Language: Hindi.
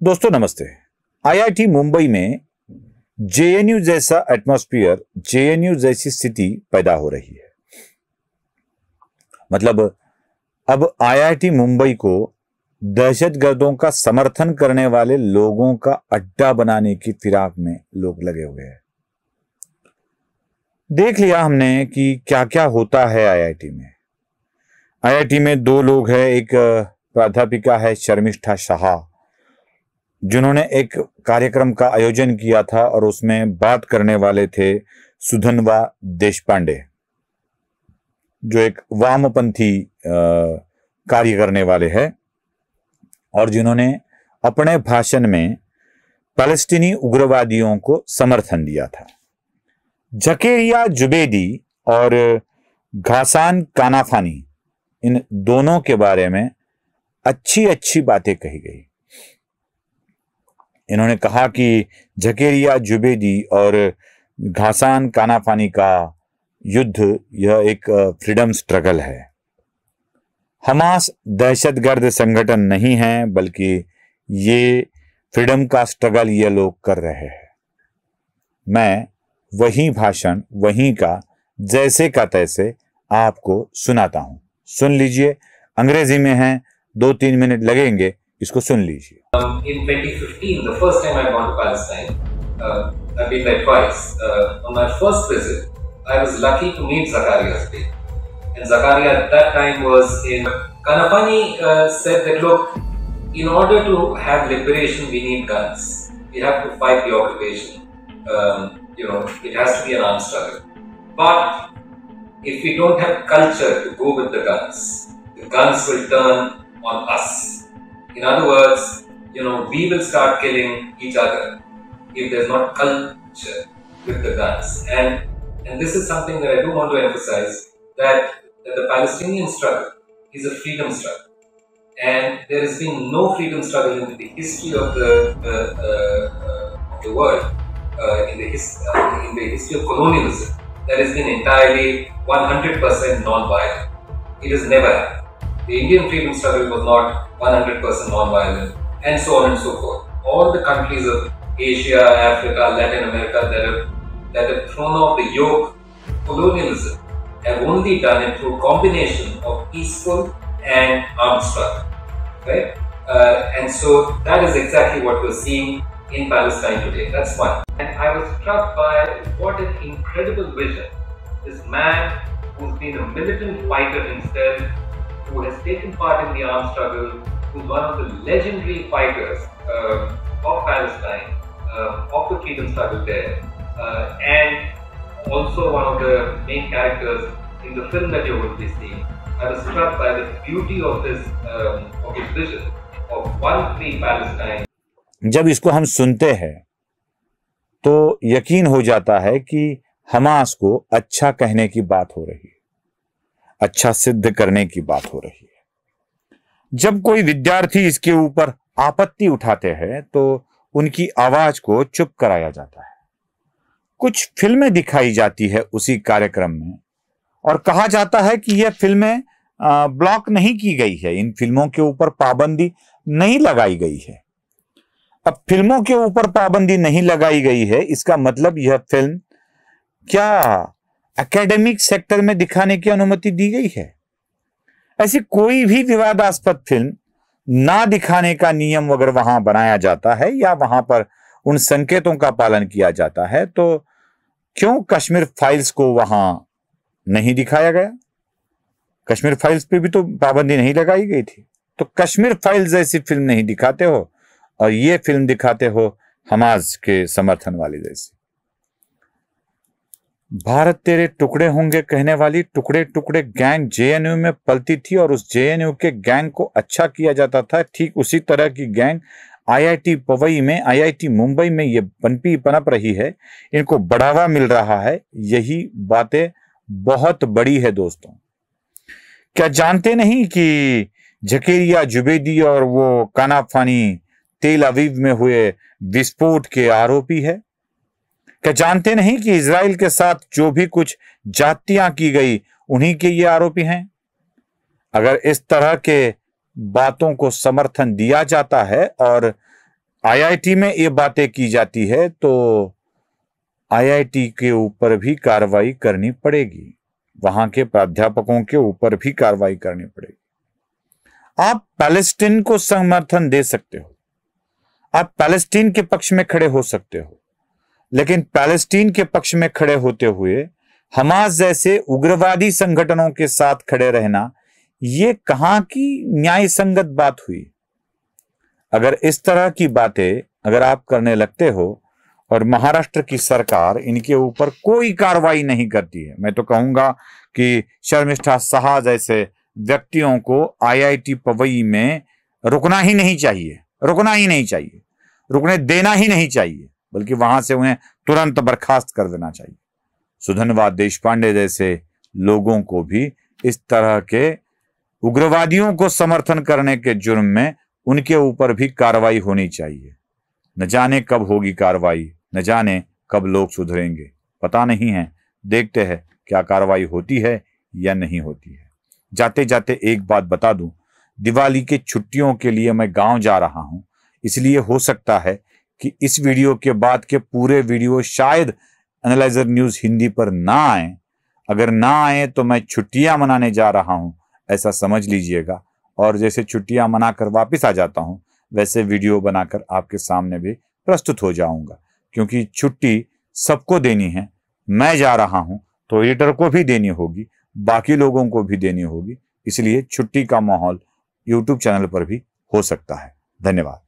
दोस्तों नमस्ते। आईआईटी मुंबई में जेएनयू जैसा एटमॉस्फेयर, जेएनयू जैसी स्थिति पैदा हो रही है। मतलब अब आईआईटी मुंबई को दहशतगर्दों का समर्थन करने वाले लोगों का अड्डा बनाने की फिराक में लोग लगे हुए हैं। देख लिया हमने कि क्या क्या होता है आईआईटी में। आईआईटी में दो लोग हैं, एक प्राध्यापिका है शर्मिष्ठा शाह, जिन्होंने एक कार्यक्रम का आयोजन किया था और उसमें बात करने वाले थे सुधनवा देशपांडे, जो एक वामपंथी कार्य करने वाले हैं और जिन्होंने अपने भाषण में पैलेस्टीनी उग्रवादियों को समर्थन दिया था। जकेरिया जुबैदी और घासान कानाफानी, इन दोनों के बारे में अच्छी अच्छी बातें कही गई। इन्होंने कहा कि जकेरिया जुबैदी और घासान कानाफानी का युद्ध यह एक फ्रीडम स्ट्रगल है। हमास दहशतगर्द संगठन नहीं है, बल्कि ये फ्रीडम का स्ट्रगल ये लोग कर रहे हैं। मैं वही भाषण वहीं का जैसे का तैसे आपको सुनाता हूं, सुन लीजिए। अंग्रेजी में है, 2-3 मिनट लगेंगे, इसको सुन लीजिए। In 2015, the first time I gone to Palestine, I've been there twice. On my first visit, I was lucky to meet Zakaria Speak. And Zakaria at that time was in Kanafani said that look, in order to have liberation, we need guns. We have to fight the occupation. It has to be an armed struggle. But if we don't have culture to go with the guns will turn on us. In other words, we will start killing each other if there's not culture with the guns. And this is something that I do want to emphasize, that the Palestinian struggle is a freedom struggle. And there has been no freedom struggle in the history of the world, in the history of colonialism, that has been entirely 100% non-violent. It has never happened. The Indian freedom struggle was not 100% non-violent, and so on and so forth. All the countries of Asia, Africa, Latin America that have thrown off the yoke of colonialism have only done it through a combination of peaceful and armed struggle. Right? And so that is exactly what we're seeing in Palestine today. That's one. And I was struck by what an incredible vision this man who's been a militant fighter himself, who has taken part in the armed struggle, who's one of the legendary fighters of Palestine, of the freedom struggle there, and also one of the main characters in the film that you're going to be seeing. I was struck by the beauty of his vision of one free Palestine. जब इसको हम सुनते हैं तो यकीन हो जाता है कि हमास को अच्छा कहने की बात हो रही है, अच्छा सिद्ध करने की बात हो रही है। जब कोई विद्यार्थी इसके ऊपर आपत्ति उठाते हैं तो उनकी आवाज को चुप कराया जाता है। कुछ फिल्में दिखाई जाती है उसी कार्यक्रम में और कहा जाता है कि यह फिल्में ब्लॉक नहीं की गई है, इन फिल्मों के ऊपर पाबंदी नहीं लगाई गई है। अब फिल्मों के ऊपर पाबंदी नहीं लगाई गई है, इसका मतलब यह फिल्म क्या एकेडमिक सेक्टर में दिखाने की अनुमति दी गई है? ऐसी कोई भी विवादास्पद फिल्म ना दिखाने का नियम अगर वहां बनाया जाता है या वहां पर उन संकेतों का पालन किया जाता है, तो क्यों कश्मीर फाइल्स को वहां नहीं दिखाया गया? कश्मीर फाइल्स पे भी तो पाबंदी नहीं लगाई गई थी। तो कश्मीर फाइल्स जैसी फिल्म नहीं दिखाते हो और ये फिल्म दिखाते हो हमास के समर्थन वाली जैसी। भारत तेरे टुकड़े होंगे कहने वाली टुकड़े टुकड़े गैंग जेएनयू में पलती थी और उस जेएनयू के गैंग को अच्छा किया जाता था। ठीक उसी तरह की गैंग आईआईटी पवई में, आईआईटी मुंबई में ये पनप रही है, इनको बढ़ावा मिल रहा है। यही बातें बहुत बड़ी है दोस्तों। क्या जानते नहीं कि जकेरिया जुबैदी और वो कानाफानी तेल अवीव में हुए विस्फोट के आरोपी है? क्या जानते नहीं कि इजराइल के साथ जो भी कुछ जातियां की गई उन्हीं के ये आरोपी हैं? अगर इस तरह के बातों को समर्थन दिया जाता है और आईआईटी में ये बातें की जाती है तो आईआईटी के ऊपर भी कार्रवाई करनी पड़ेगी, वहां के प्राध्यापकों के ऊपर भी कार्रवाई करनी पड़ेगी। आप पैलेस्टीन को समर्थन दे सकते हो, आप पैलेस्टीन के पक्ष में खड़े हो सकते हो, लेकिन पैलेस्टीन के पक्ष में खड़े होते हुए हमास जैसे उग्रवादी संगठनों के साथ खड़े रहना, ये कहां की न्याय संगत बात हुई? अगर इस तरह की बातें अगर आप करने लगते हो और महाराष्ट्र की सरकार इनके ऊपर कोई कार्रवाई नहीं करती है, मैं तो कहूंगा कि शर्मिष्ठा शाह जैसे व्यक्तियों को आईआईटी पवई में रुकना ही नहीं चाहिए, रुकना ही नहीं चाहिए, रुकने देना ही नहीं चाहिए, बल्कि वहां से उन्हें तुरंत बर्खास्त कर देना चाहिए। सुधनवाद देशपांडे जैसे लोगों को भी इस तरह के उग्रवादियों को समर्थन करने के जुर्म में उनके ऊपर भी कार्रवाई होनी चाहिए। न जाने कब होगी कार्रवाई, न जाने कब लोग सुधरेंगे, पता नहीं है। देखते हैं क्या कार्रवाई होती है या नहीं होती है। जाते जाते एक बात बता दूं, दिवाली के छुट्टियों के लिए मैं गांव जा रहा हूं, इसलिए हो सकता है कि इस वीडियो के बाद के पूरे वीडियो शायद एनालाइजर न्यूज हिंदी पर ना आए। अगर ना आए तो मैं छुट्टियां मनाने जा रहा हूं, ऐसा समझ लीजिएगा। और जैसे छुट्टियां मनाकर वापस आ जाता हूं, वैसे वीडियो बनाकर आपके सामने भी प्रस्तुत हो जाऊंगा, क्योंकि छुट्टी सबको देनी है। मैं जा रहा हूं तो एडिटर को भी देनी होगी, बाकी लोगों को भी देनी होगी, इसलिए छुट्टी का माहौल यूट्यूब चैनल पर भी हो सकता है। धन्यवाद।